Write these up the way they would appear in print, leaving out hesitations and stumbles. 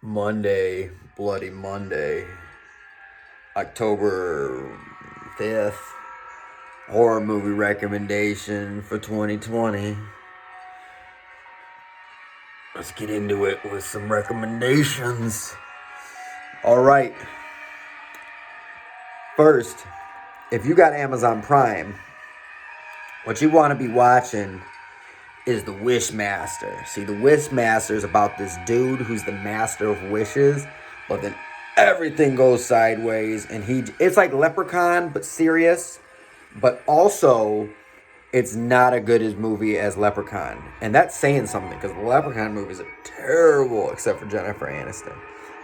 Monday, Bloody Monday, October 5th, horror movie recommendation for 2020. Let's get into it with some recommendations. Alright. First, if you got Amazon Prime, what you want to be watching is the Wishmaster. See, the Wishmaster is about this dude who's the master of wishes, but then everything goes sideways, and it's like Leprechaun, but serious, but also it's not a good as movie as Leprechaun. And that's saying something, because the Leprechaun movies are terrible, except for Jennifer Aniston,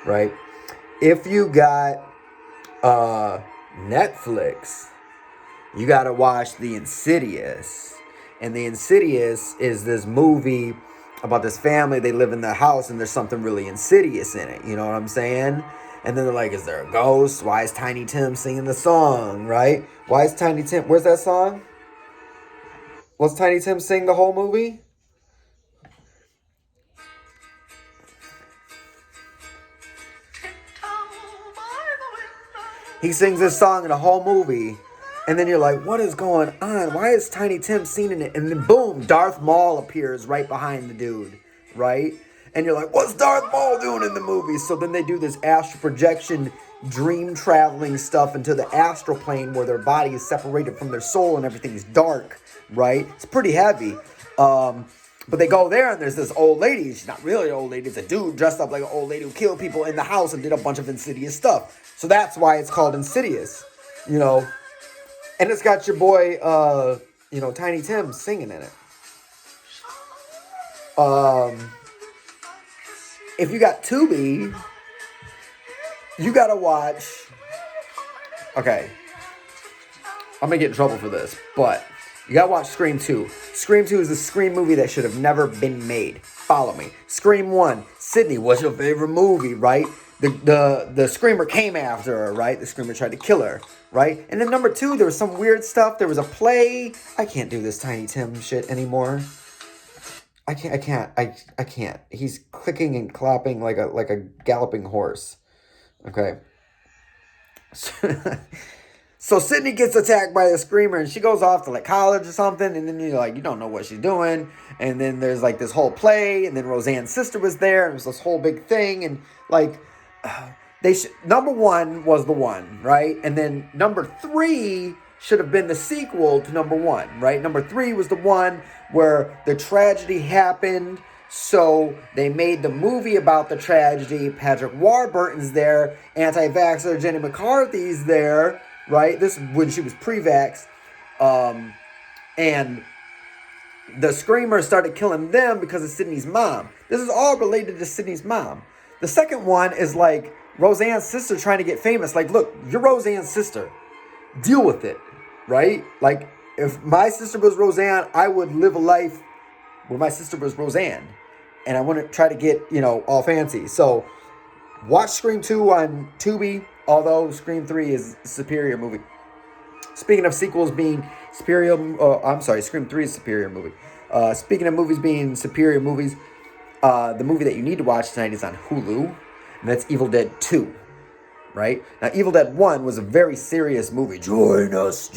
right? If you got Netflix, you got to watch the Insidious. And the Insidious is this movie about this family. They live in the house and there's something really insidious in it. You know what I'm saying? And then they're like, is there a ghost? Why is Tiny Tim singing the song, right? Why is Tiny Tim... Where's that song? Was Tiny Tim sing the whole movie? He sings this song in the whole movie. And then you're like, what is going on? Why is Tiny Tim singing it? And then boom, Darth Maul appears right behind the dude, right? And you're like, what's Darth Maul doing in the movie? So then they do this astral projection, dream traveling stuff into the astral plane where their body is separated from their soul and everything's dark, right? It's pretty heavy. But they go there and there's this old lady. She's not really an old lady. It's a dude dressed up like an old lady who killed people in the house and did a bunch of insidious stuff. So that's why it's called Insidious, you know. And it's got your boy, Tiny Tim singing in it. If you got Tubi, you gotta watch... Okay. I'm gonna get in trouble for this, but you gotta watch Scream 2. Scream 2 is a Scream movie that should have never been made. Follow me. Scream 1. Sydney, what's your favorite movie, right? The Screamer came after her, right? The Screamer tried to kill her, right? And then number 2, there was some weird stuff. There was a play. I can't do this Tiny Tim shit anymore. I can't. He's clicking and clapping like a galloping horse. Okay. So Sydney gets attacked by the Screamer and she goes off to like college or something, and then you're like, you don't know what she's doing. And then there's like this whole play, and then Roseanne's sister was there, and it was this whole big thing, and like number 1 was the one, right? And then number 3 should have been the sequel to number 1, right? Number 3 was the one where the tragedy happened, so they made the movie about the tragedy. Patrick Warburton's there, anti-vaxxer Jenny McCarthy's there, right? This is when she was pre-vax, and the Screamer started killing them because of Sydney's mom. This is all related to Sydney's mom. The second one is like Roseanne's sister trying to get famous. Like, look, you're Roseanne's sister. Deal with it, right? Like, if my sister was Roseanne, I would live a life where my sister was Roseanne. And I wouldn't try to get, all fancy. So, watch Scream 2 on Tubi, although Scream 3 is a superior movie. Speaking of sequels being superior, Scream 3 is a superior movie. Speaking of movies being superior movies, the movie that you need to watch tonight is on Hulu, and that's Evil Dead 2, right? Now, Evil Dead 1 was a very serious movie. Join us,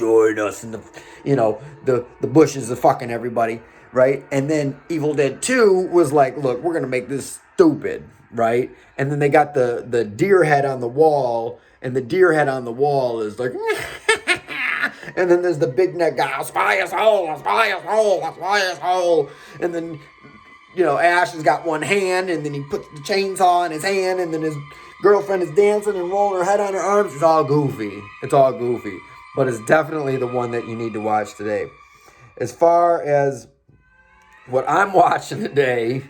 and the bushes are fucking everybody, right? And then Evil Dead 2 was like, look, we're gonna make this stupid, right? And then they got the deer head on the wall, and the deer head on the wall is like... And then there's the big neck guy, I'll spy his hole, I'll spy his hole, I'll spy his hole. And then, Ash has got one hand, and then he puts the chainsaw in his hand, and then his girlfriend is dancing and rolling her head on her arms. It's all goofy. But it's definitely the one that you need to watch today. As far as what I'm watching today,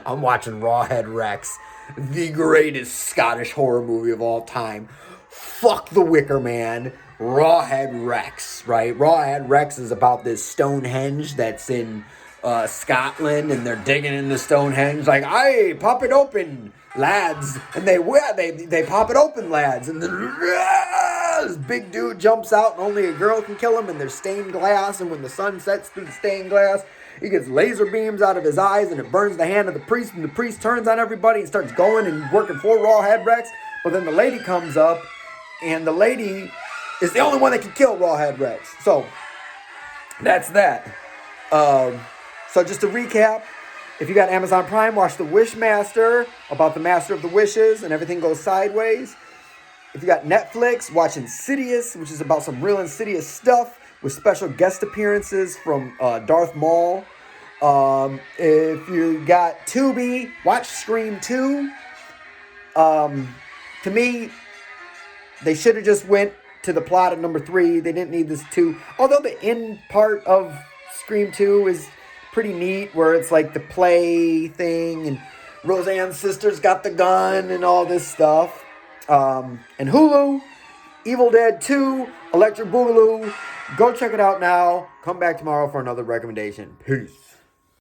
I'm watching Rawhead Rex, the greatest Scottish horror movie of all time. Fuck the Wicker Man. Rawhead Rex, right? Rawhead Rex is about this Stonehenge that's in Scotland, and they're digging in the Stonehenge like, "Aye, pop it open, lads!" And they pop it open, lads, and then this big dude jumps out, and only a girl can kill him. And there's stained glass, and when the sun sets through the stained glass, He gets laser beams out of his eyes, and it burns the hand of the priest, and the priest turns on everybody and starts going and working 4 Rawhead Rex. But then the lady comes up, and the lady is the only one that can kill Rawhead Rex. So that's that. So just to recap, if you got Amazon Prime, watch The Wishmaster, about the master of the wishes and everything goes sideways. If you got Netflix, watch Insidious, which is about some real Insidious stuff with special guest appearances from Darth Maul. If you got Tubi, watch Scream 2. To me, they should have just went to the plot of number 3. They didn't need this 2. Although the end part of Scream 2 is pretty neat, where it's like the play thing, and Roseanne's sister's got the gun and all this stuff. And Hulu, Evil Dead 2, Electric Boogaloo. Go check it out now. Come back tomorrow for another recommendation. Peace.